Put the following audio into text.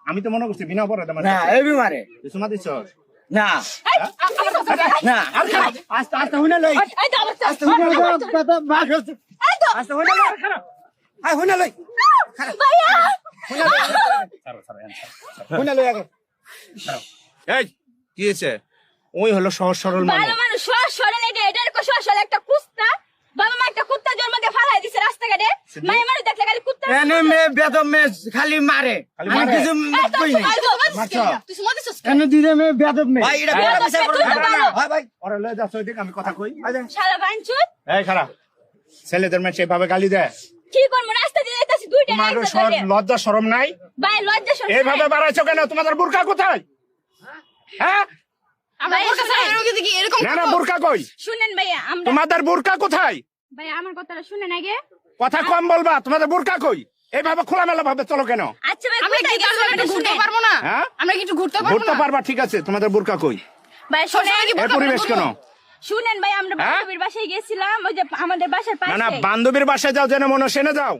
আমি তো মনে করছি বিনা অপরাধে না এবি মারে চুমা দিছ না না আস্তে আস্তে হুনে লই আস্তে হুনে লই কথা বাস হচ্ছে আস্তে হুনে লই আই হুনে লই হুনে লই আগে এই কি হয়েছে ওই হলো সহজ সরল মানুষ ভালো মানুষ সহজ সরল এটার কো সহজ সরল একটা কুত্তা বাবা মা একটা কুত্তা জন্ম দিয়ে ফালাই দিছে রাস্তাঘাটে মায়ের মানুষ দেখলে খালি কুত্তা এনে মে বেদম মে খালি মারে আমি কিছু কই নাই তুই সুমা দিছস এনে দিলে মে বেদম মে ভাই এটা বড় বিচার করো হয় ভাই ওরে লয়ে যাস ওইদিকে আমি কথা কই শালা বাঞ্চুত এই খারাপ ছেলেদের মেয়ে সেভাবে গালি দেয় কি করব রাস্তা দিয়ে যাইতাছি দুইটা তোমার রাস্তা লজ্জা শরম নাই ভাই লজ্জা শরম এইভাবে বাড়াইছো কেন তোমাদের বুরকা কোথায় হ্যাঁ আমরা বোরকা ছাড়া রোগী দেখি এরকম না না বুরকা কই শুনেন ভাইয়া আমরা তোমাদের বুরকা কোথায় ভাই আমার কথাটা শুনেন আগে কথা কম বলবা তোমাদের বুরকা কই এইভাবে খোলামেলা ভাবে চলো কেন আচ্ছা ভাই আমরা কি একটু ঘুরতে পারবো না হ্যাঁ আমরা কি একটু ঘুরতে পারবো ঘুরতে পারবা ঠিক আছে তোমাদের বুরকা কই ভাই শুনেন এই পরিবেশ কেন শুনেন ভাই আমরা বান্ধবীর বাসায় গেছিলাম ওই যে আমাদের বাসার না না পাশে বান্ধবীর বাসায় যাও যেন মনে সেনে যাও